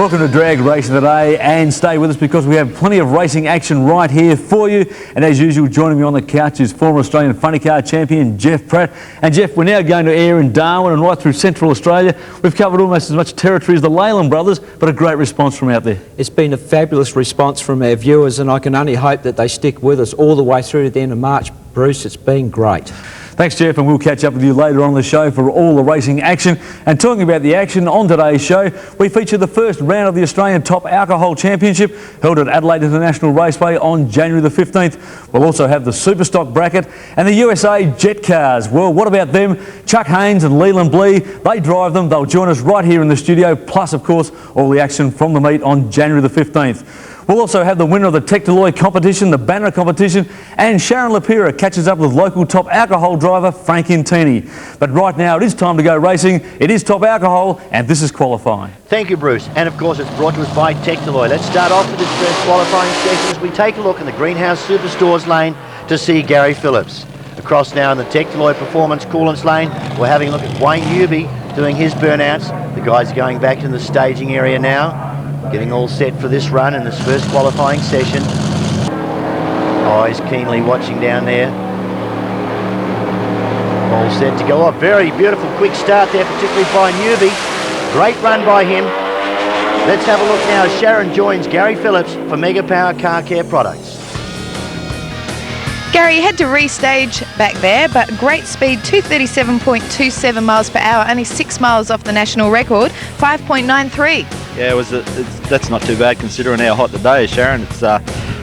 Welcome to Drag Racing today, and stay with us because we have plenty of racing action right here for you. And as usual, joining me on the couch is former Australian funny car champion Jeff Pratt. And Jeff, we're now going to air in Darwin and right through Central Australia. We've covered almost as much territory as the Leyland brothers, but a great response from out there. It's been a fabulous response from our viewers, and I can only hope that they stick with us all the way through to the end of March. Bruce, it's been great. Thanks, Jeff, and we'll catch up with you later on the show for all the racing action. And talking about the action on today's show, we feature the first round of the Australian Top Alcohol Championship held at Adelaide International Raceway on January the 15th. We'll also have the Superstock bracket and the USA Jet Cars. Well, what about them? Chuck Haynes and Leland Blee, they drive them. They'll join us right here in the studio, plus, of course, all the action from the meet on January the 15th. We'll also have the winner of the Tectaloy competition, the banner competition, and Sharon Lapira catches up with local top alcohol driver Frank Intini. But right now it is time to go racing. It is Top Alcohol, and this is qualifying. Thank you, Bruce. And of course it's brought to us by Tectaloy. Let's start off with this first qualifying session as we take a look in the Greenhouse Superstores lane to see Gary Phillips. Across now in the Tectaloy Performance Coolants lane, we're having a look at Wayne Newby doing his burnouts. The guys going back to the staging area now, getting all set for this run in this first qualifying session. Eyes keenly watching down there. All set to go off. Very beautiful quick start there, particularly by Newby. Great run by him. Let's have a look now as Sharon joins Gary Phillips for Mega Power Car Care Products. Gary, you had to restage back there, but great speed, 237.27 miles per hour, only 6 miles off the national record, 5.93. Yeah, that's not too bad considering how hot the day is, Sharon. It's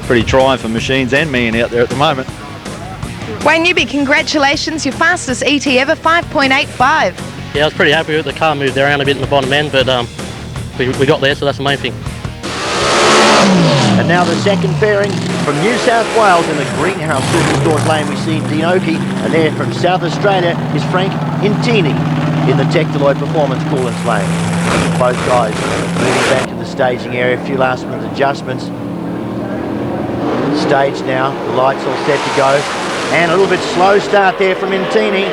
pretty trying for machines and me out there at the moment. Wayne Newby, congratulations, your fastest ET ever, 5.85. Yeah, I was pretty happy with the car, moved around a bit in the bottom end, but we got there, so that's the main thing. And now the second pairing from New South Wales in the Greenhouse Superstores lane. We see Dinoki, and there from South Australia is Frank Intini in the Tectaloy Performance Coolants lane. Both guys moving back to the staging area, a few last minute adjustments. Stage now, the lights all set to go. And a little bit slow start there from Intini.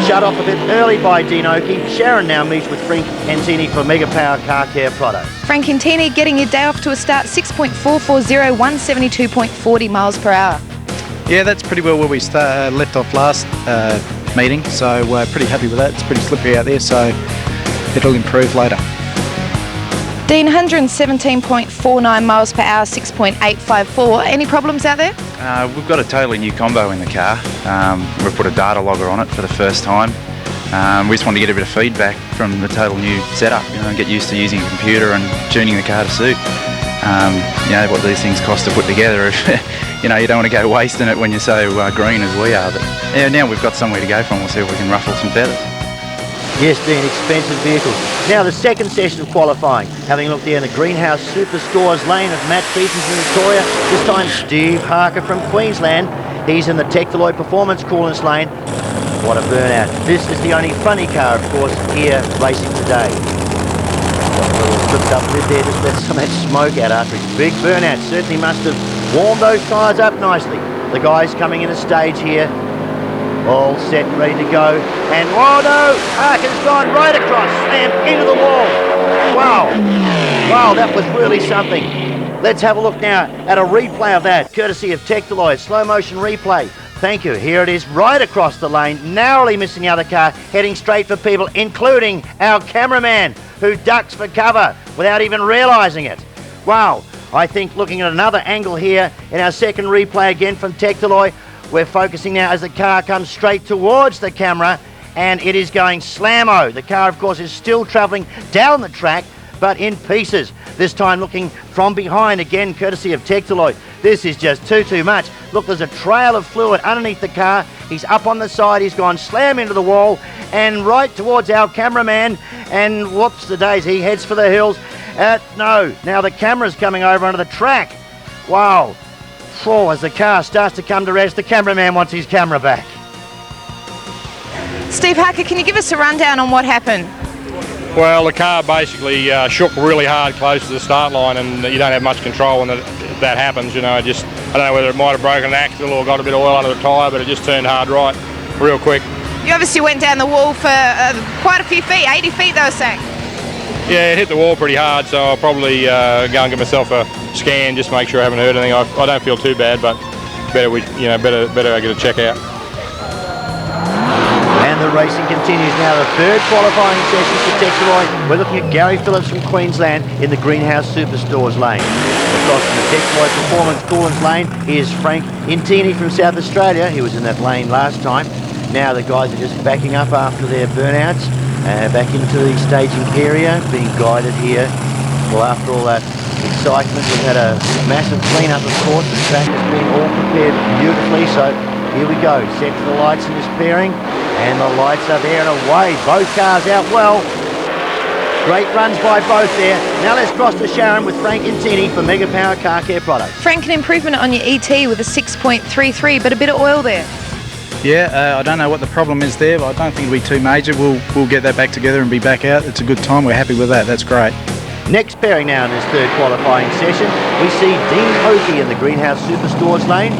Shut off a bit early by Dinoki. Sharon now meets with Frank Intini for Mega Power Car Care Products. Frank Intini getting your day off to a start, 6.440, 172.40 miles per hour. Yeah, that's pretty well where we left off last meeting, so we're pretty happy with that. It's pretty slippery out there, so it'll improve later. Dean, 117.49 miles per hour, 6.854. Any problems out there? We've got a totally new combo in the car. We've put a data logger on it for the first time. We just wanted to get a bit of feedback from the total new setup, and get used to using a computer and tuning the car to suit. What these things cost to put together. You don't want to go wasting it when you're so green as we are. But yeah, now we've got somewhere to go from. We'll see if we can ruffle some feathers. Yes, Dean, expensive vehicles. Now the second session of qualifying. Having a look there in the Greenhouse Superstores lane of Matt Beaton from Victoria. This time Steve Harker from Queensland. He's in the Tectaloy Performance Coolants lane. What a burnout. This is the only funny car, of course, here racing today. Got a little flipped up lid there, just let some of that smoke out after his big burnout. Certainly must have warmed those tyres up nicely. The guys coming in a stage here. All set, ready to go. And, oh no, Harker's gone right across, slammed into the wall. Wow. Wow, that was really something. Let's have a look now at a replay of that, courtesy of Tectaloy, slow motion replay. Thank you. Here it is, right across the lane, narrowly missing the other car, heading straight for people, including our cameraman, who ducks for cover without even realising it. Wow. I think looking at another angle here in our second replay again from Tectaloy, we're focusing now as the car comes straight towards the camera, and it is going slammo. The car, of course, is still travelling down the track, but in pieces. This time looking from behind, again, courtesy of Tectaloy. This is just too much. Look, there's a trail of fluid underneath the car. He's up on the side. He's gone slam into the wall and right towards our cameraman. And whoops the days, he heads for the hills. No, now the camera's coming over onto the track. Wow. As the car starts to come to rest, the cameraman wants his camera back. Steve Harker, can you give us a rundown on what happened? Well, the car basically shook really hard close to the start line, and you don't have much control when that happens. I don't know whether it might have broken an axle or got a bit of oil under the tyre, but it just turned hard right real quick. You obviously went down the wall for quite a few feet, 80 feet they were saying. Yeah, it hit the wall pretty hard, so I'll probably go and get myself a scan just to make sure I haven't hurt anything. I don't feel too bad, but better I get a check out. And the racing continues now. The third qualifying session for Texeroy. We're looking at Gary Phillips from Queensland in the Greenhouse Superstores lane. Across from the Texeroy Performance Coolins lane is Frank Intini from South Australia. He was in that lane last time. Now the guys are just backing up after their burnouts. Back into the staging area, being guided here. Well, after all that excitement, we've had a massive clean-up, of course. The track has been all prepared beautifully, so here we go. Set for the lights in this pairing, and the lights are there and away. Both cars out well. Great runs by both there. Now let's cross to Sharon with Frank Intini for Mega Power Car Care Products. Frank, an improvement on your ET with a 6.33, but a bit of oil there. Yeah, I don't know what the problem is there, but I don't think it'll be too major. We'll get that back together and be back out. It's a good time. We're happy with that. That's great. Next pairing now in this third qualifying session, we see Dean Oakey in the Greenhouse Superstores lane,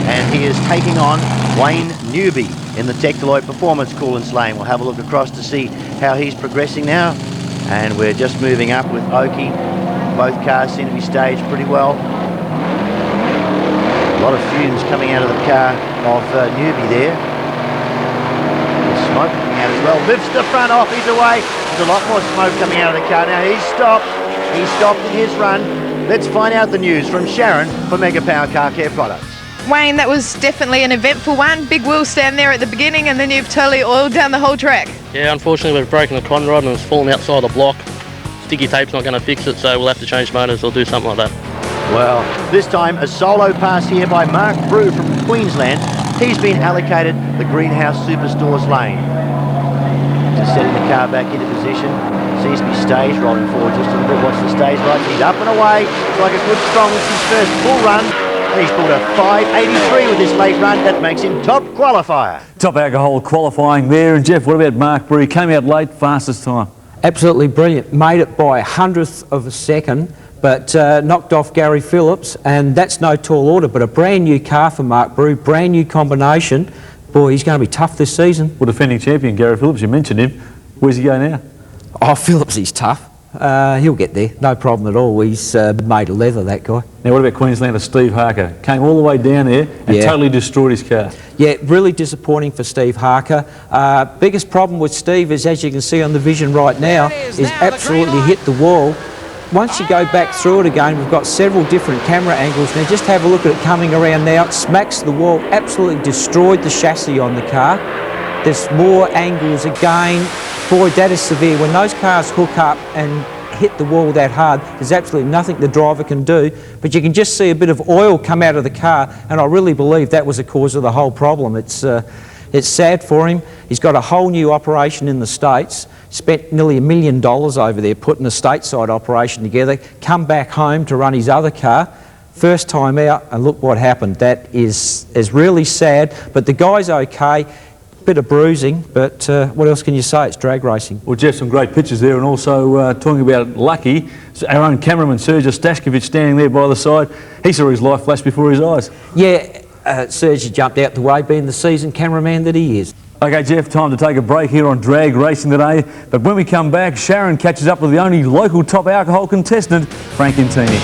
and he is taking on Wayne Newby in the Tectaloid Performance Coolants lane. We'll have a look across to see how he's progressing now, and we're just moving up with Oakey. Both cars seem to be staged pretty well. A lot of fumes coming out of the car of Newby there. There's smoke coming out as well. Lifts the front off, he's away. There's a lot more smoke coming out of the car. Now he's stopped. He stopped in his run. Let's find out the news from Sharon for Mega Power Car Care Products. Wayne, that was definitely an eventful one. Big wheel stand there at the beginning, and then you've totally oiled down the whole track. Yeah, unfortunately we've broken the con rod and it's fallen outside the block. Sticky tape's not going to fix it, so we'll have to change motors or do something like that. Well, this time a solo pass here by Mark Brew from Queensland. He's been allocated the Greenhouse Superstores lane. Just setting the car back into position. Seems to be staged, rolling forward just a little bit. Watch the stage lights. He's up and away. It's like a good strong. It's his first full run. And he's pulled a 5.83 with this late run. That makes him top qualifier. Top alcohol qualifying there. And Jeff, what about Mark Brew? Came out late, fastest time. Absolutely brilliant. Made it by 100th of a second, but knocked off Gary Phillips, and that's no tall order, but a brand new car for Mark Brew, brand new combination. Boy, he's going to be tough this season. Well, defending champion Gary Phillips, you mentioned him. Where's he going now? Oh, Phillips, he's tough. He'll get there, no problem at all. He's made of leather, that guy. Now, what about Queenslander Steve Harker? Came all the way down there and totally destroyed his car. Yeah, really disappointing for Steve Harker. Biggest problem with Steve is, as you can see on the vision right now, is absolutely hit the wall. Once you go back through it again, we've got several different camera angles. Now just have a look at it coming around now. It smacks the wall, absolutely destroyed the chassis on the car. There's more angles again. Boy, that is severe. When those cars hook up and hit the wall that hard, there's absolutely nothing the driver can do. But you can just see a bit of oil come out of the car, and I really believe that was the cause of the whole problem. It's sad for him. He's got a whole new operation in the States. Spent nearly $1 million over there putting a stateside operation together, come back home to run his other car, first time out, and look what happened. That is really sad, but the guy's okay, bit of bruising, but what else can you say? It's drag racing. Well, Jeff, some great pictures there, and also talking about Lucky, our own cameraman Sergej Stashkovic standing there by the side. He saw his life flash before his eyes. Yeah, Sergej jumped out the way, being the seasoned cameraman that he is. Okay, Jeff, time to take a break here on Drag Racing today. But when we come back, Sharon catches up with the only local top alcohol contestant, Frank Intini.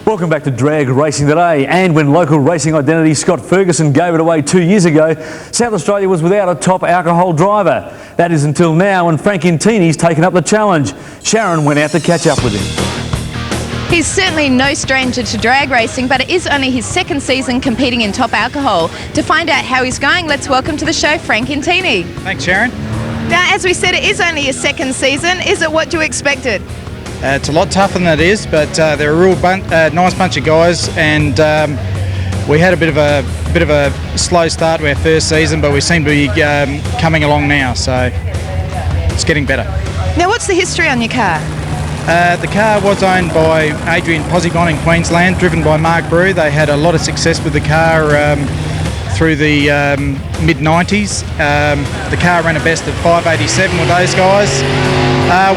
Welcome back to Drag Racing today, and when local racing identity Scott Ferguson gave it away 2 years ago, South Australia was without a top alcohol driver. That is until now, and Frank Intini's taken up the challenge. Sharon went out to catch up with him. He's certainly no stranger to drag racing, but it is only his second season competing in top alcohol. To find out how he's going, let's welcome to the show Frank Intini. Thanks, Sharon. Now, as we said, it is only his second season. Is it what you expected? It's a lot tougher than it is, but they're a real nice bunch of guys, and we had a bit of a slow start to our first season, but we seem to be coming along now, so it's getting better. Now, what's the history on your car? The car was owned by Adrian Pozzigon in Queensland, driven by Mark Brew. They had a lot of success with the car through the mid-90s. The car ran a best of 587 with those guys.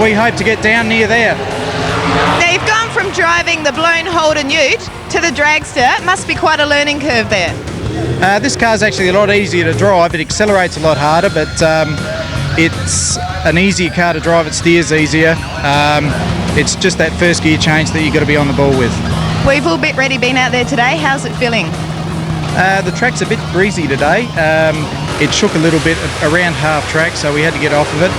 We hope to get down near there. Now you've gone from driving the blown Holden Ute to the dragster. It must be quite a learning curve there. This car's actually a lot easier to drive. It accelerates a lot harder, but it's an easier car to drive. It steers easier. It's just that first gear change that you've got to be on the ball with. We've all already been out there today. How's it feeling? The track's a bit breezy today. It shook a little bit around half track, so we had to get off of it.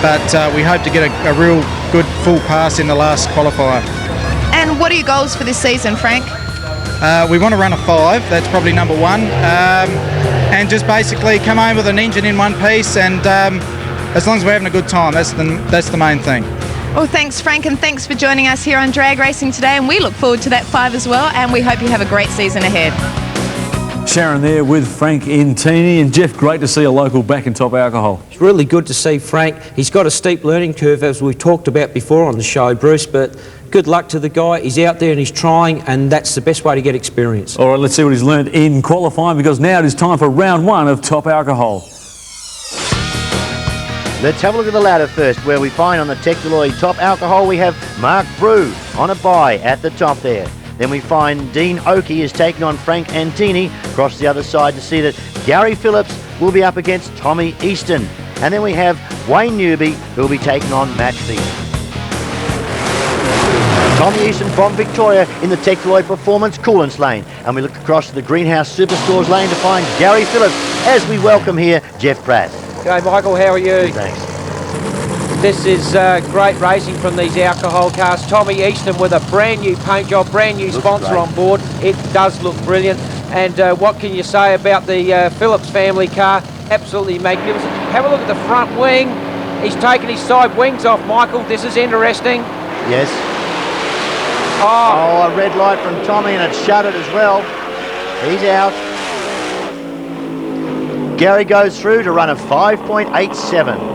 But we hope to get a real good full pass in the last qualifier. And what are your goals for this season, Frank? We want to run a 5, that's probably number 1, and just basically come home with an engine in one piece, and as long as we're having a good time, that's the main thing. Well, thanks, Frank, and thanks for joining us here on Drag Racing today, and we look forward to that 5 as well, and we hope you have a great season ahead. Sharon there with Frank Intini, and Jeff, great to see a local back in top alcohol. It's really good to see Frank. He's got a steep learning curve, as we talked about before on the show, Bruce, but good luck to the guy. He's out there and he's trying, and that's the best way to get experience. All right, let's see what he's learned in qualifying, because now it is time for round 1 of top alcohol. Let's have a look at the ladder first, where we find on the Tectaloid top alcohol we have Mark Brew on a bye at the top there. Then we find Dean Oakey is taking on Frank Antini. Across the other side to see that Gary Phillips will be up against Tommy Easton. And then we have Wayne Newby, who will be taking on Matt Feet. Tommy Easton from Victoria in the Tectaloid Performance Coolants lane. And we look across to the Greenhouse Superstores lane to find Gary Phillips as we welcome here Jeff Pratt. G'day Michael, how are you? Thanks. This is great racing from these alcohol cars. Tommy Easton with a brand new paint job, brand new sponsor on board. It does look brilliant. And what can you say about the Phillips family car? Absolutely magnificent. Have a look at the front wing. He's taken his side wings off, Michael. This is interesting. Yes. Oh, a red light from Tommy, and it's shut it as well. He's out. Gary goes through to run a 5.87.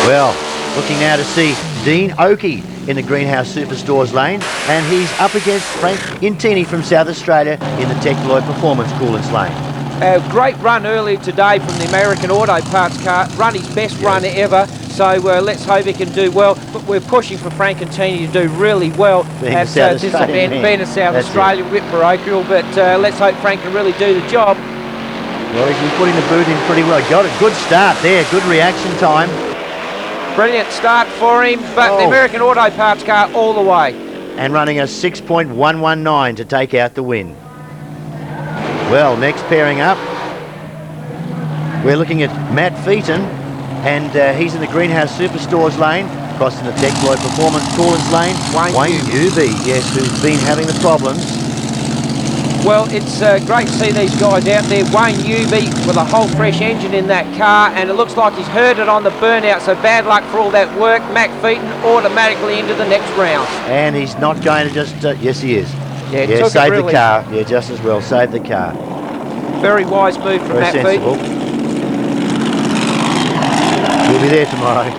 Well, looking now to see Dean Oakey in the Greenhouse Superstores lane, and he's up against Frank Intini from South Australia in the Tectaloid Performance Coolants lane. A great run earlier today from the American Auto Parts car, run his best run ever, so let's hope he can do well. But we're pushing for Frank Intini to do really well at this event, being a South Australian, a bit parochial, but let's hope Frank can really do the job. Well, he's been putting the boot in pretty well. Got a good start there, good reaction time. Brilliant start for him, but the American Auto Parts car all the way. And running a 6.119 to take out the win. Well, next pairing up, we're looking at Matt Feeton, and he's in the Greenhouse Superstores lane, crossing the Tectaloid Performance Coolants lane. Wayne Newby, yes, who's been having the problems. Well, it's great to see these guys out there. Wayne Newby with a whole fresh engine in that car, and it looks like he's heard it on the burnout, so bad luck for all that work. Matt Feeton automatically into the next round. And he's not going to just, yes he is. Yeah, save the car. Yeah, just as well, save the car. Very wise move from Matt Feeton. He'll be there tomorrow.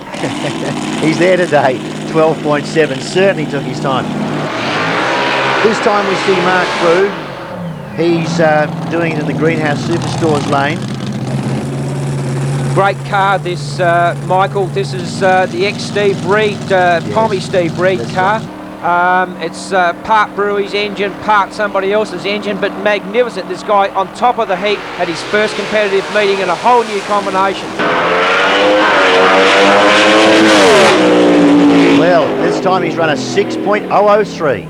He's there today, 12.7, certainly took his time. This time we see Mark Brew. He's doing it in the Greenhouse Superstores lane. Great car, this, Michael. This is the ex-Steve Reed, Pommy Steve Reed car. It's part Brewy's engine, part somebody else's engine, but magnificent. This guy on top of the heap at his first competitive meeting in a whole new combination. Well, this time he's run a 6.003.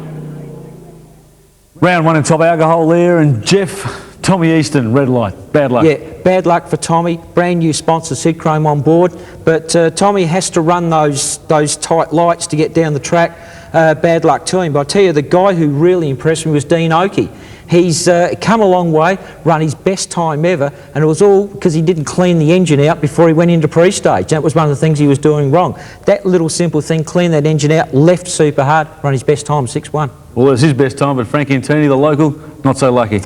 Round 1 in top alcohol there, and Jeff, Tommy Easton, red light, bad luck. Yeah, bad luck for Tommy. Brand new sponsor, Sid Chrome on board, but Tommy has to run those tight lights to get down the track. Bad luck to him. But I tell you, the guy who really impressed me was Dean Oakey. He's come a long way, run his best time ever, and it was all because he didn't clean the engine out before he went into pre-stage. That was one of the things he was doing wrong. That little simple thing, clean that engine out, left super hard, run his best time, 6.1. Well, it's his best time, but Frank Intini, the local, not so lucky.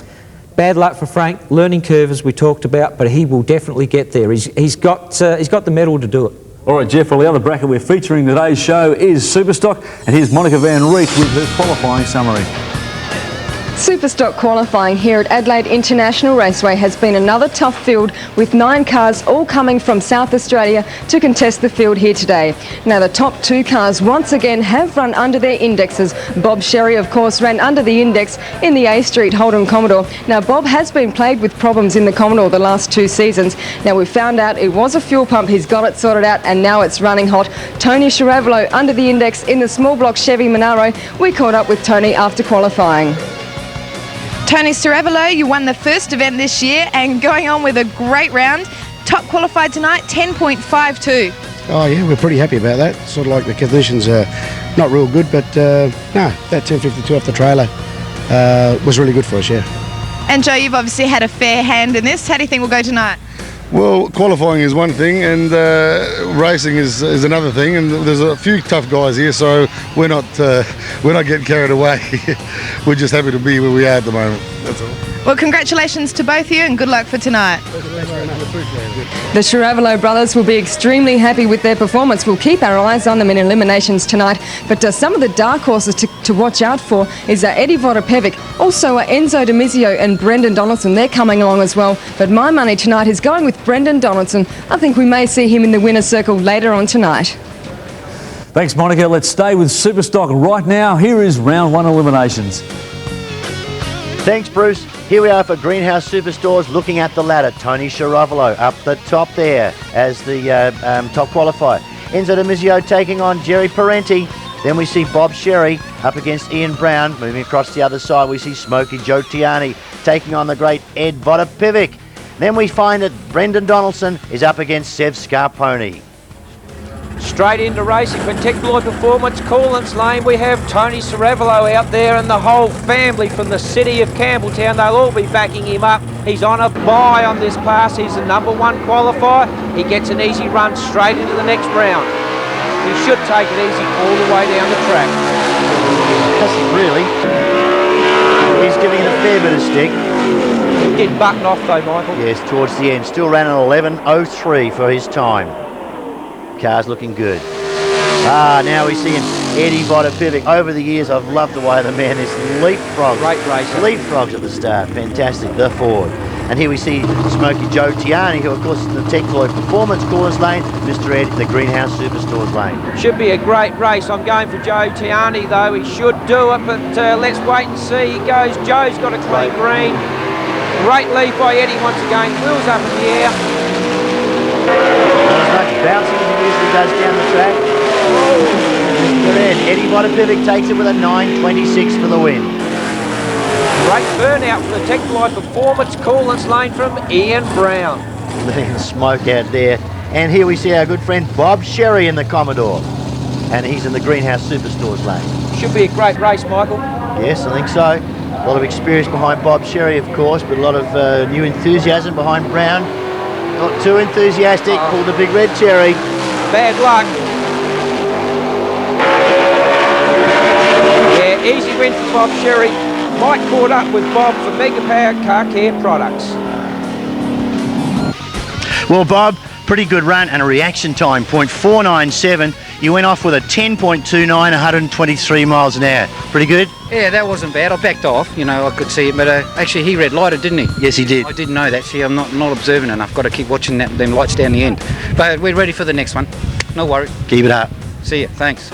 Bad luck for Frank, learning curve as we talked about, but he will definitely get there. He's got the mettle to do it. All right, Jeff, well, the other bracket we're featuring in today's show is Superstock, and here's Monica Van Reek with her qualifying summary. Superstock qualifying here at Adelaide International Raceway has been another tough field, with 9 cars all coming from South Australia to contest the field here today. Now, the top 2 cars once again have run under their indexes. Bob Sherry, of course, ran under the index in the A Street Holden Commodore. Now, Bob has been plagued with problems in the Commodore the last 2 seasons. Now, we found out it was a fuel pump. He's got it sorted out and now it's running hot. Tony Ceravolo under the index in the small block Chevy Monaro. We caught up with Tony after qualifying. Tony Ceravolo, you won the first event this year and going on with a great round. Top qualified tonight, 10.52. Oh yeah, we're pretty happy about that. Sort of like the conditions are not real good, but no, that 10.52 off the trailer was really good for us, yeah. And Joe, you've obviously had a fair hand in this. How do you think we'll go tonight? Well, qualifying is one thing, and racing is another thing. And there's a few tough guys here, so we're not getting carried away. We're just happy to be where we are at the moment. That's all. Well, congratulations to both of you, and good luck for tonight. The Ceravolo brothers will be extremely happy with their performance. We'll keep our eyes on them in eliminations tonight. But some of the dark horses to watch out for is Eddie VODOPIVEC, also Enzo Demizio and Brendan Donaldson. They're coming along as well. But my money tonight is going with Brendan Donaldson. I think we may see him in the winner's circle later on tonight. Thanks, Monica. Let's stay with Superstock right now. Here is round 1 eliminations. Thanks, Bruce. Here we are for Greenhouse Superstores, looking at the ladder. Tony Ceravolo up the top there as the top qualifier. Enzo Demizio taking on Jerry Parenti. Then we see Bob Sherry up against Ian Brown. Moving across the other side, we see Smokey Joe Tiani taking on the great Ed VODOPIVEC. Then we find that Brendan Donaldson is up against Sev Scarponi. Straight into racing for Technoloy Performance, Coolants Lane. We have Tony Ceravolo out there and the whole family from the city of Campbelltown. They'll all be backing him up. He's on a bye on this pass. He's the #1 qualifier. He gets an easy run straight into the next round. He should take it easy all the way down the track. Hasn't really. He's giving it a fair bit of stick. Getting buttoned off though, Michael. Yes, towards the end. Still ran an 11.03 for his time. Car's looking good. Now we're seeing Eddie VODOPIVEC. Over the years, I've loved the way the man is leapfrogs. Great racer. Leapfrogs at the start. Fantastic. The Ford. And here we see Smokey Joe Tiani, who of course is in the Technoloy Performance Coolers lane. Mr. Ed, the Greenhouse Superstores lane. Should be a great race. I'm going for Joe Tiani though. He should do it, but let's wait and see. He goes. Joe's got a clean green. Great lead by Eddie once again. Wheels up in the air. Not as much bouncing as he usually does down the track. Mr. Ed, Eddie VODOPIVEC takes it with a 9.26 for the win. Great burnout for the Technoloy Performance Coolants lane from Ian Brown. Letting the smoke out there. And here we see our good friend Bob Sherry in the Commodore. And he's in the Greenhouse Superstores lane. Should be a great race, Michael. Yes, I think so. A lot of experience behind Bob Sherry, of course, but a lot of new enthusiasm behind Brown. Not too enthusiastic, pulled a big red cherry. Bad luck. Yeah, easy win for Bob Sherry. Mike caught up with Bob for Mega Power Car Care Products. Well, Bob, pretty good run and a reaction time, .497. You went off with a 10.29, 123 miles an hour. Pretty good? Yeah, that wasn't bad. I backed off, you know, I could see it, but actually he red lighted, didn't he? Yes, he did. I didn't know that. See, I'm not observant enough. Got to keep watching them lights down the end. But we're ready for the next one. No worry. Keep it up. See you. Thanks.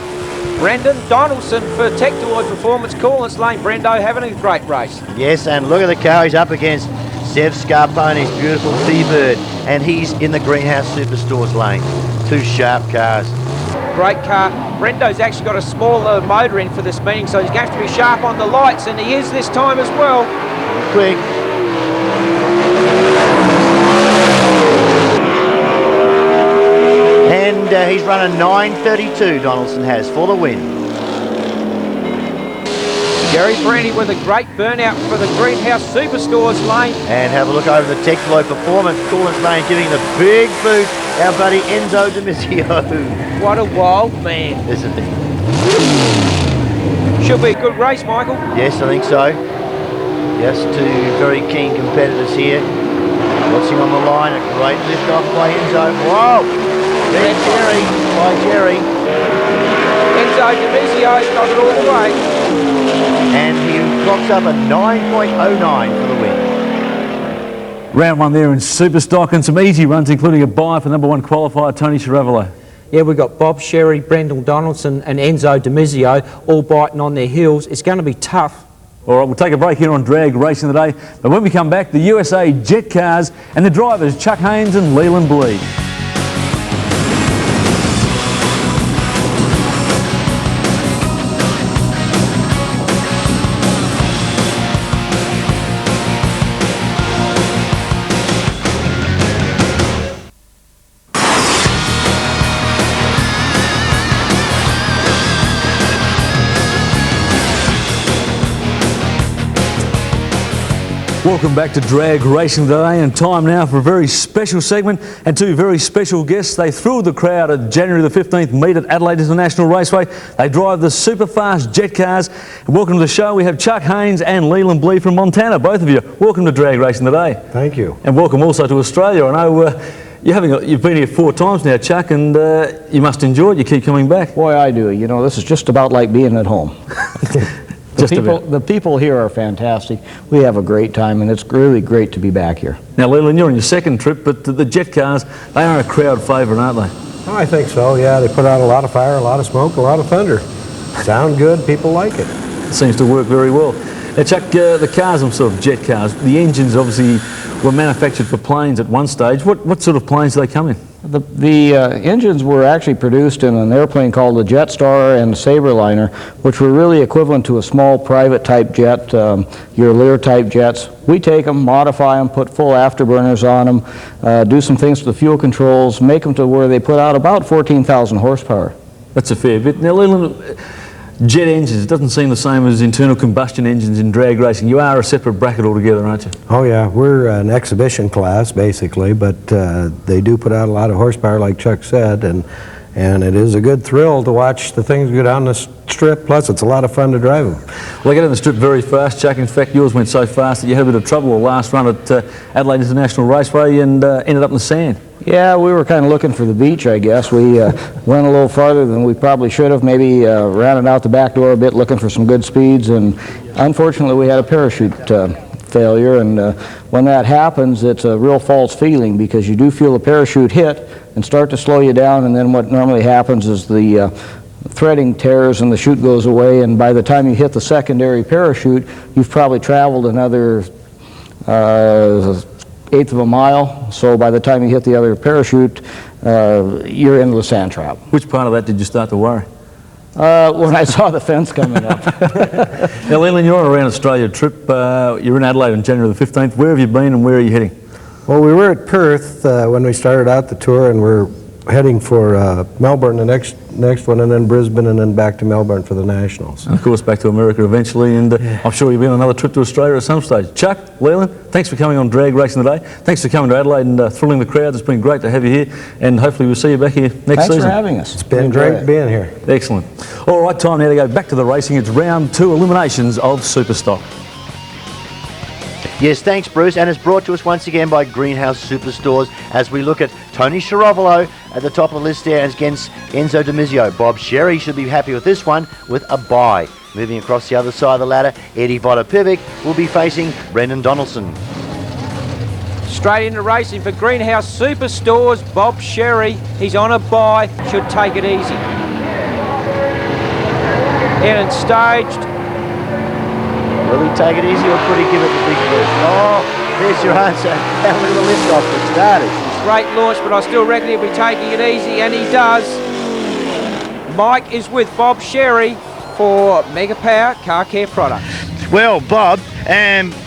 Brendan Donaldson for Technoloy Performance Coolants lane. Brendo having a great race. Yes, and look at the car he's up against. Sev Scarponi's beautiful T-Bird, and he's in the Greenhouse Superstores lane. Two sharp cars. Great car. Brendo's actually got a smaller motor in for this meeting, so he's going to have to be sharp on the lights, and he is this time as well. Quick. And he's run a 9.32, Donaldson has, for the win. Jerry Brandy with a great burnout for the Greenhouse Superstores lane. And have a look over the Technoloy Performance Coolants lane, giving the big boot our buddy Enzo Demizio. What a wild man. Isn't it? Should be a good race, Michael. Yes, I think so. Yes, two very keen competitors here. Watching on the line, a great lift off by Enzo. Whoa! Red Cherry by Jerry. Enzo Demizio's got it all the way. And he clocks up a 9.09 for the win. Round one there in super stock and some easy runs, including a bye for number one qualifier Tony Ceravolo. Yeah, we've got Bob Sherry, Brendan Donaldson and Enzo Demizio all biting on their heels. It's going to be tough. All right, we'll take a break here on Drag Racing Today. But when we come back, the USA Jet Cars and the drivers Chuck Haynes and Leland Blee. Welcome back to Drag Racing Today, and time now for a very special segment and two very special guests. They thrilled the crowd at January the 15th meet at Adelaide International Raceway. They drive the super fast jet cars. And welcome to the show. We have Chuck Haynes and Leland Blee from Montana, both of you. Welcome to Drag Racing Today. Thank you. And welcome also to Australia. I know you've been here 4 times now, Chuck, and you must enjoy it. You keep coming back. Boy, I do. You know, this is just about like being at home. The people here are fantastic. We have a great time, and it's really great to be back here. Now, Leland, you're on your second trip, but the jet cars, they are a crowd favourite, aren't they? Oh, I think so, yeah. They put out a lot of fire, a lot of smoke, a lot of thunder. Sound good, people like it. It seems to work very well. Now, Chuck, the cars themselves, jet cars, the engines obviously were manufactured for planes at one stage. What sort of planes do they come in? The engines were actually produced in an airplane called the Jetstar and the Sabreliner, which were really equivalent to a small private type jet, your Lear type jets. We take them, modify them, put full afterburners on them, do some things to the fuel controls, make them to where they put out about 14,000 horsepower. That's a fair bit. Now, Leland, jet engines, it doesn't seem the same as internal combustion engines in drag racing. You are a separate bracket altogether, aren't you? Oh yeah, we're an exhibition class basically, but they do put out a lot of horsepower like Chuck said, and it is a good thrill to watch the things go down the strip, plus it's a lot of fun to drive them. Well, they get in the strip very fast, Chuck. In fact, yours went so fast that you had a bit of trouble the last run at Adelaide International Raceway and ended up in the sand. Yeah, we were kind of looking for the beach, I guess. We went a little farther than we probably should have, maybe ran it out the back door a bit looking for some good speeds, and unfortunately we had a parachute failure, and when that happens it's a real false feeling because you do feel the parachute hit and start to slow you down, and then what normally happens is the threading tears and the chute goes away, and by the time you hit the secondary parachute you've probably traveled another eighth of a mile, so by the time you hit the other parachute, you're into the sand trap. Which part of that did you start to worry? When I saw the fence coming up. Now, Leland, you're on a around Australia trip. You're in Adelaide on January the 15th. Where have you been and where are you heading? Well, we were at Perth when we started out the tour, and we're heading for Melbourne, the next one, and then Brisbane, and then back to Melbourne for the Nationals. And of course back to America eventually, and I'm sure you'll be on another trip to Australia at some stage. Chuck, Leland, thanks for coming on Drag Racing Today. Thanks for coming to Adelaide and thrilling the crowd. It's been great to have you here, and hopefully we'll see you back here next season. Thanks for having us. It's been great being here. Excellent. All right, time now to go back to the racing. It's round 2 eliminations of Superstock. Yes, thanks Bruce, and it's brought to us once again by Greenhouse Superstores as we look at Tony Ceravolo at the top of the list there against Enzo Demizio. Bob Sherry should be happy with this one with a bye. Moving across the other side of the ladder, VODOPIVEC will be facing Brendan Donaldson. Straight into racing for Greenhouse Superstores, Bob Sherry. He's on a bye, should take it easy. In and staged. Will he take it easy or could he give it the big push? Oh, there's your answer. And look at the lift off that started. Great launch, but I still reckon he'll be taking it easy, and he does. Mike is with Bob Sherry for Mega Power Car Care Products. Well, Bob,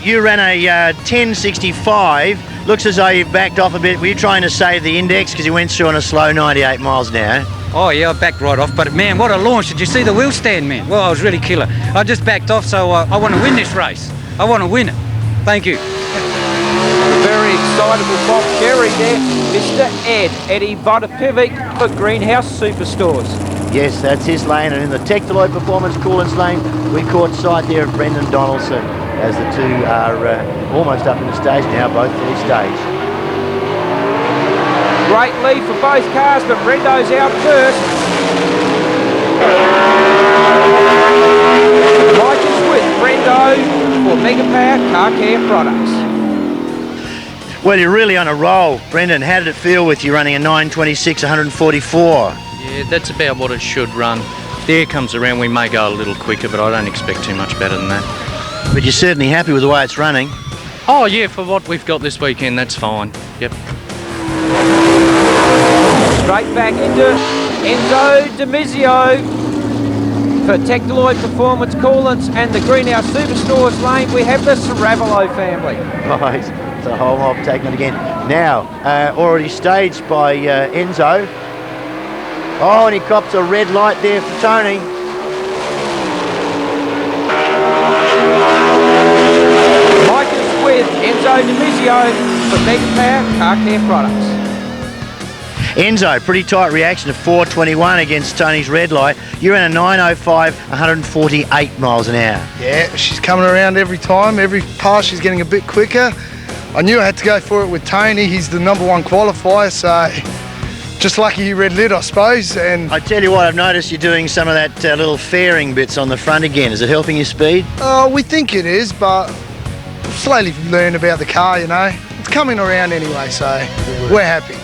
you ran a 10.65. Looks as though you've backed off a bit. Were you trying to save the index because you went through on a slow 98 miles an hour? Oh yeah, I backed right off, but man, what a launch. Did you see the wheel stand, man? Well, I was really killer. I just backed off, so I want to win this race. I want to win it. Thank you. Very excitable Bob Sherry there. Mr. Eddie VODOPIVEC for Greenhouse Superstores. Yes, that's his lane, and in the Tectaloid Performance Coolants lane, we caught sight there of Brendan Donaldson as the two are almost up in the stage now, both fully staged. Great lead for both cars, but Brendo's out first. Mike is with Brendo for Mega Power Car Care Products. Well, you're really on a roll. Brendan, how did it feel with you running a 9:26, 144? Yeah, that's about what it should run. If the air comes around, we may go a little quicker, but I don't expect too much better than that. But you're certainly happy with the way it's running? Oh yeah, for what we've got this weekend, that's fine. Yep. Straight back into Enzo Demizio for Tectaloid Performance Coolants and the Greenhouse Superstores lane. We have the Ceravolo family. Right, so the whole mob taking it again. Now, already staged by Enzo. Oh, and he cops a red light there for Tony. Mike is with Enzo Demizio for Mega Power Car Care Products. Enzo, pretty tight reaction to 4:21 against Tony's red light. You're in a 9:05, 148 miles an hour. Yeah, she's coming around every time. Every pass she's getting a bit quicker. I knew I had to go for it with Tony. He's the #1 qualifier, so just lucky he red lit, I suppose. And I tell you what, I've noticed you're doing some of that little fairing bits on the front again. Is it helping your speed? we think it is, but slowly learn about the car, you know. It's coming around anyway, so we're happy.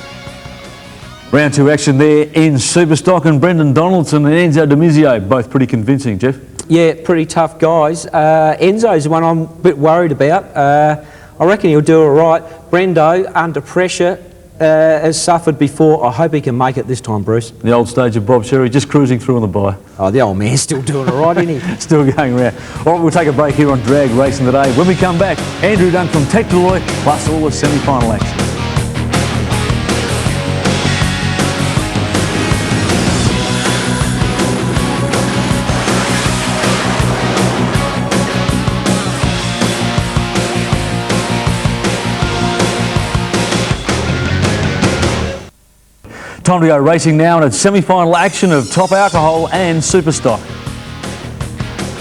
Round 2 action there in Superstock, and Brendan Donaldson and Enzo Demizio, both pretty convincing, Jeff. Yeah, pretty tough guys. Enzo's the one I'm a bit worried about. I reckon he'll do all right. Brendo, under pressure, has suffered before. I hope he can make it this time, Bruce. The old stage of Bob Sherry, just cruising through on the bye. Oh, the old man's still doing all right, isn't he? Still going around. All right, we'll take a break here on Drag Racing today. When we come back, Andrew Dunn from Tectaloid, plus all the semi-final action. Time to go racing now, and it's semi-final action of Top Alcohol and Superstock.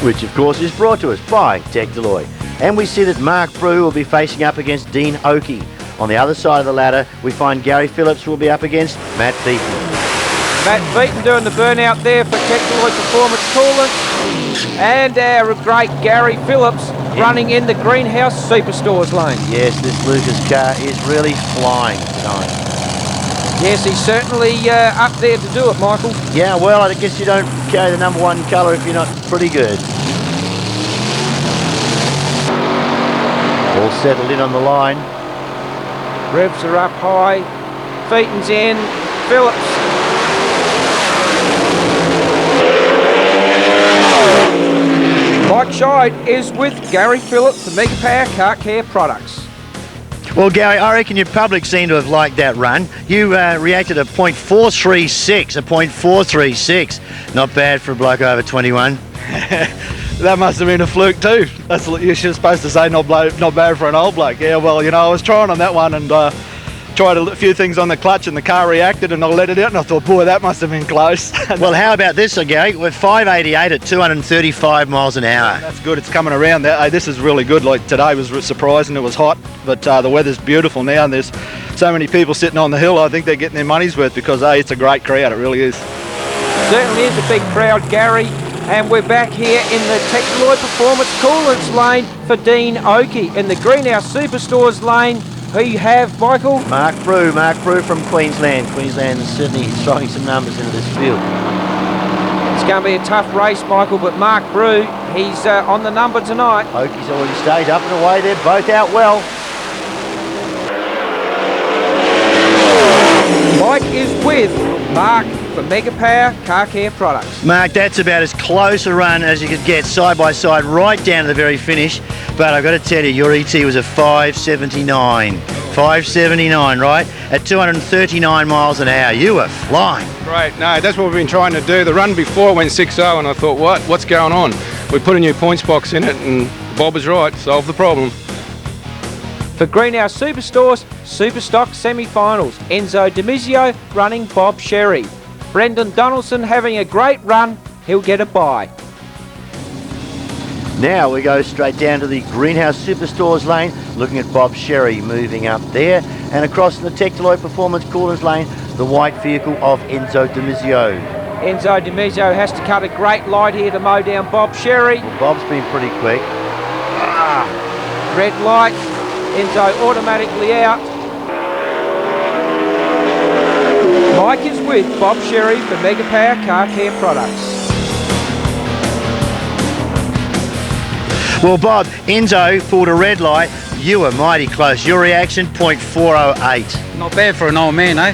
Which, of course, is brought to us by Tectaloid. And we see that Mark Brew will be facing up against Dean Oakey. On the other side of the ladder, we find Gary Phillips will be up against Matt Beaton. Matt Beaton doing the burnout there for Tectaloid Performance Coolant. And our great Gary Phillips running in the Greenhouse Superstores lane. Yes, this Lucas car is really flying tonight. Yes, he's certainly up there to do it, Michael. Yeah, well, I guess you don't carry the #1 colour if you're not pretty good. All settled in on the line. Revs are up high. Beaton's in. Phillips. Mike Scheid is with Gary Phillips, the Mega Power Car Care Products. Well, Gary, I reckon your public seem to have liked that run. You reacted at .436, a .436. Not bad for a bloke over 21. That must have been a fluke too. That's you're supposed to say not bad for an old bloke. Yeah, well, you know, I was trying on that one and tried a few things on the clutch and the car reacted and I let it out and I thought, boy, that must have been close. Well, how about this, Gary? We're 588 at 235 miles an hour. That's good. It's coming around. This is really good. Like today was surprising. It was hot, but the weather's beautiful now and there's so many people sitting on the hill. I think they're getting their money's worth because, it's a great crowd. It really is. Certainly is a big crowd, Gary. And we're back here in the Tectaloid Performance Coolants lane for Dean Oakey. In the Greenhouse Superstores lane, who you have, Michael? Mark Brew from Queensland. Queensland is certainly throwing some numbers into this field. It's going to be a tough race, Michael, but Mark Brew, he's on the number tonight. Oakey's already stayed up and away. They're both out well. Mike is with Mark for Mega Power Car Care Products. Mark, that's about as close a run as you could get, side by side, right down to the very finish. But I've got to tell you, your ET was a 579. 579, right? At 239 miles an hour. You were flying. Great. No, that's what we've been trying to do. The run before went 6-0 and I thought, what's going on? We put a new points box in it and Bob was right, solved the problem. For Greenhouse Superstores, Superstock semi-finals. Enzo Demizio running Bob Sherry. Brendan Donaldson having a great run. He'll get a bye. Now we go straight down to the Greenhouse Superstores lane, looking at Bob Sherry moving up there, and across in the Tectaloid Performance Coolers lane, the white vehicle of Enzo Demizio. Enzo Demizio has to cut a great light here to mow down Bob Sherry. Well, Bob's been pretty quick. Red light, Enzo automatically out. Mike is with Bob Sherry for Mega Power Car Care Products. Well, Bob, Enzo pulled a red light. You were mighty close. Your reaction, .408. Not bad for an old man, eh?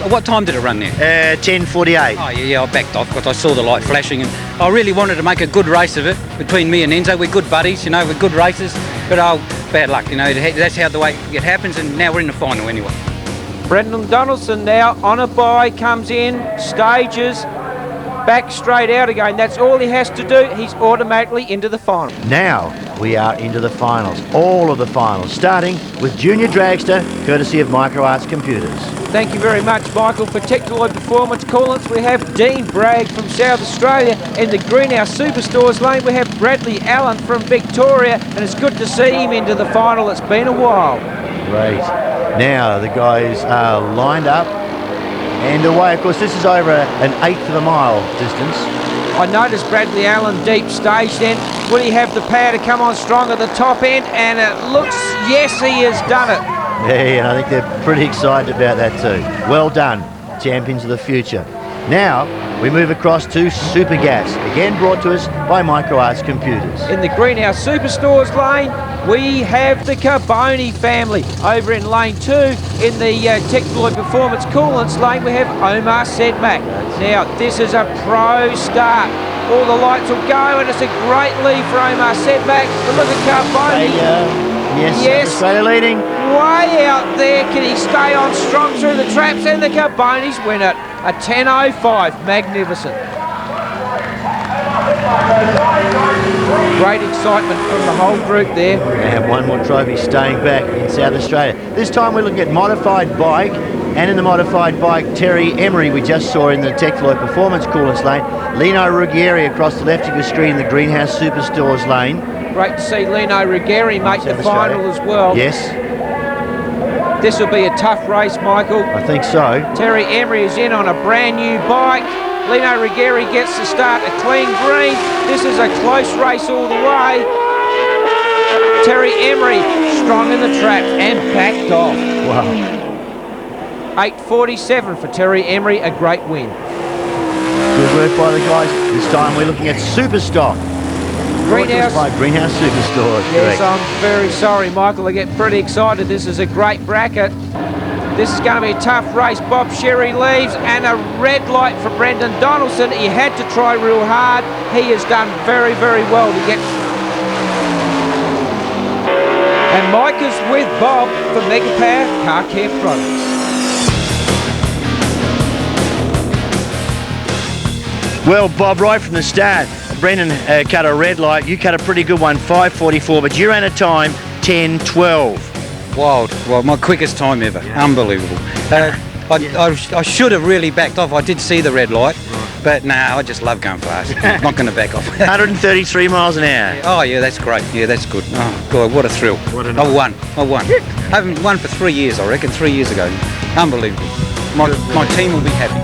What time did it run there? 10:48. Oh, yeah, I backed off because I saw the light flashing and I really wanted to make a good race of it between me and Enzo. We're good buddies, you know, we're good racers, but bad luck, you know, that's how the way it happens, and now we're in the final anyway. Brendan Donaldson now on a bye, comes in, stages, back straight out again. That's all he has to do. He's automatically into the final. Now we are into the finals, all of the finals, starting with Junior Dragster, courtesy of MicroArts Computers. Thank you very much, Michael. For Tectaloid Performance Coolants, we have Dean Bragg from South Australia. In the Greenhouse Superstores lane, we have Bradley Allen from Victoria, and it's good to see him into the final. It's been a while. Great. Now the guys are lined up and away. Of course, this is over an eighth of a mile distance. I noticed Bradley Allen deep stage then. Will he have the power to come on strong at the top end? And it looks, yes, he has done it. Yeah, and I think they're pretty excited about that too. Well done, champions of the future. Now, we move across to Super Gas, again brought to us by MicroArts Computers. In the Greenhouse Superstores lane, we have the Carboni family. Over in lane 2, in the Tectaloid Performance Coolants lane, we have Omar Sedmak. Now, this is a pro start. All the lights will go, and it's a great lead for Omar Sedmak. But look at Carboni. Yes, Australia leading. Way out there. Can he stay on strong through the traps? And the Carbonis win it. A 10.05. Magnificent. Great excitement from the whole group there. They have one more trophy staying back in South Australia. This time we're looking at modified bike, and in the modified bike, Terry Emery we just saw in the Tectaloid Performance Coolants lane. Lino Ruggieri across the left of your screen in the Greenhouse Superstores lane. Great to see Lino Ruggieri make the final as well. Yes. This will be a tough race, Michael. I think so. Terry Emery is in on a brand new bike. Lino Ruggieri gets to start a clean green. This is a close race all the way. Terry Emery strong in the trap and backed off. Wow. 8.47 for Terry Emery, a great win. Good work by the guys. This time we're looking at Super Stock. Greenhouse. By Greenhouse Superstores. Yes, I'm very sorry, Michael. I get pretty excited. This is a great bracket. This is going to be a tough race. Bob Sherry leaves, and a red light for Brendan Donaldson. He had to try real hard. He has done very, very well to get. And Mike is with Bob for Mega Power Car Care Products. Well, Bob, right from the start, Brendan cut a red light. You cut a pretty good one, 5.44, but you ran a time 10.12. Wild. Well, my quickest time ever. Yeah. Unbelievable. I should have really backed off. I did see the red light, but nah, I just love going fast. I'm not going to back off. 133 miles an hour. Oh, yeah, that's great. Yeah, that's good. Oh, God, what a thrill. I won. I haven't won for 3 years, I reckon, 3 years ago. Unbelievable. My team will be happy.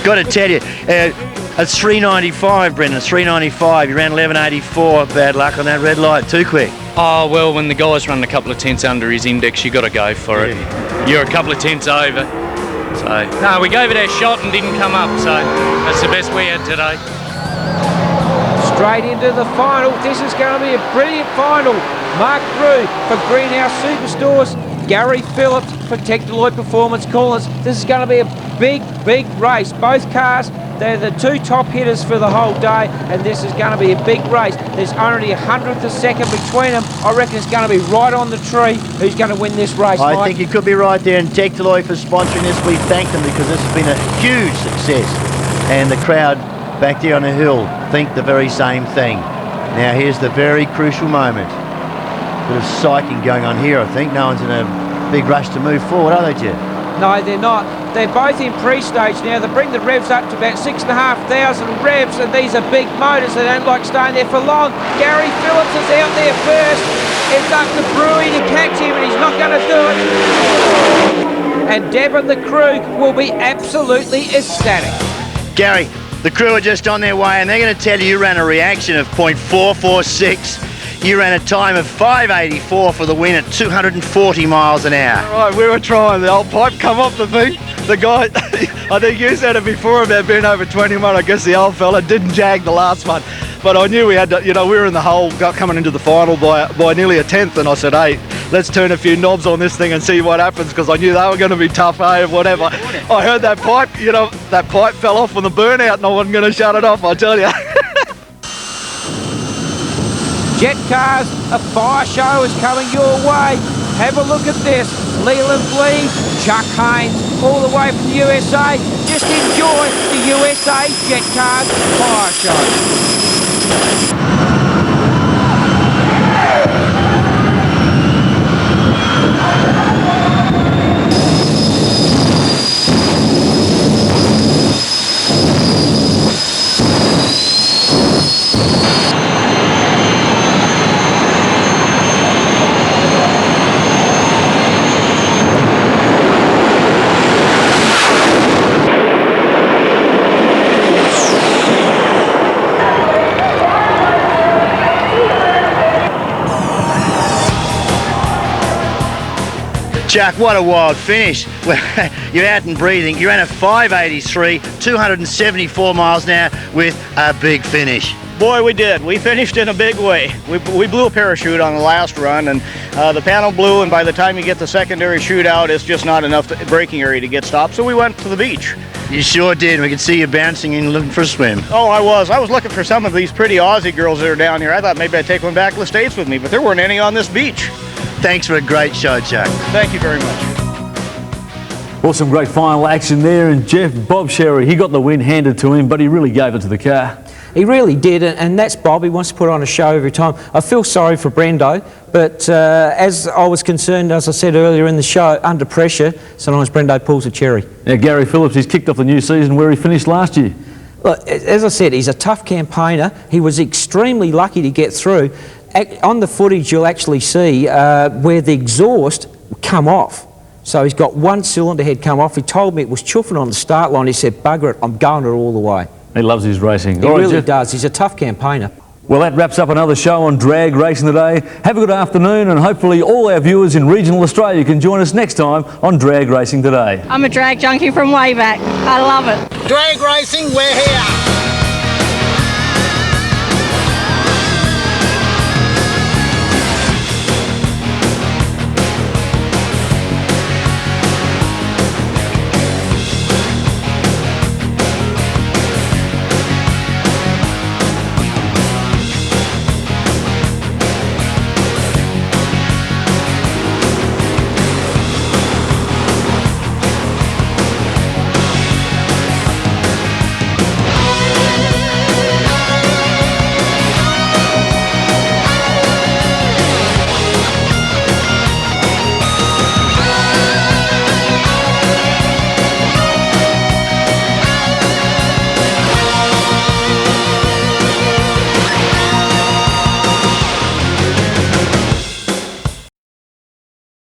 Got to tell you, it's 3.95, Brendan. It's 3.95. You ran 11.84. Bad luck on that red light. Too quick. Oh, well, when the guy's running a couple of tenths under his index, you got to go for it. You're a couple of tenths over. So, no, we gave it our shot and didn't come up. So, that's the best we had today. Straight into the final. This is going to be a brilliant final. Mark Brew for Greenhouse Superstores. Gary Phillips for Tectaloid Performance Coolants. This is going to be a big, big race. Both cars, they're the two top hitters for the whole day, and this is going to be a big race. There's only a 100th a second between them. I reckon it's going to be right on the tree who's going to win this race, I Mike. think you could be right there, and Tectaloid for sponsoring this. We thank them because this has been a huge success, and the crowd back there on the hill think the very same thing. Now here's the very crucial moment. Bit of psyching going on here, I think. No one's in a big rush to move forward, are they, Jeff? No, they're not. They're both in pre-stage now. They bring the revs up to about 6,500 revs, and these are big motors. They don't like staying there for long. Gary Phillips is out there first. It's up to Brewy to catch him, and he's not going to do it. And Deb and the crew will be absolutely ecstatic. Gary, the crew are just on their way, and they're going to tell you ran a reaction of .446. You ran a time of 5.84 for the win at 240 miles an hour. Right, we were trying. The old pipe come off the thing. The guy, I think you said it before about being over 21. I guess the old fella didn't jag the last one. But I knew we had to, you know, we were in the hole coming into the final by nearly a tenth, and I said, hey, let's turn a few knobs on this thing and see what happens, because I knew they were going to be tough, whatever. I heard that pipe, you know, that pipe fell off on the burnout, and I wasn't going to shut it off, I tell you. Jet cars, a fire show is coming your way. Have a look at this. Leland Lee, Chuck Haynes, all the way from the USA. Just enjoy the USA Jet Cars fire show. Chuck, what a wild finish. You're out and breathing. You ran a 5.83, 274 miles an hour with a big finish. Boy, we did. We finished in a big way. We blew a parachute on the last run, and the panel blew, and by the time you get the secondary chute out, it's just not enough braking area to get stopped, so we went to the beach. You sure did. We could see you bouncing and looking for a swim. Oh, I was looking for some of these pretty Aussie girls that are down here. I thought maybe I'd take one back to the States with me, but there weren't any on this beach. Thanks for a great show, Chuck. Thank you very much. Well, some great final action there, and Jeff, Bob Sherry, he got the win handed to him, but he really gave it to the car. He really did, and that's Bob. He wants to put on a show every time. I feel sorry for Brendo, but as I was concerned, as I said earlier in the show, under pressure, sometimes Brendo pulls a cherry. Now, Gary Phillips, he's kicked off the new season where he finished last year. Look, as I said, he's a tough campaigner. He was extremely lucky to get through. On the footage, you'll actually see where the exhaust come off. So he's got one cylinder head come off. He told me it was chuffing on the start line. He said, bugger it, I'm going it all the way. He loves his racing. He really does. He's a tough campaigner. Well, that wraps up another show on drag racing today. Have a good afternoon, and hopefully all our viewers in regional Australia can join us next time on Drag Racing Today. I'm a drag junkie from way back. I love it. Drag racing, we're here.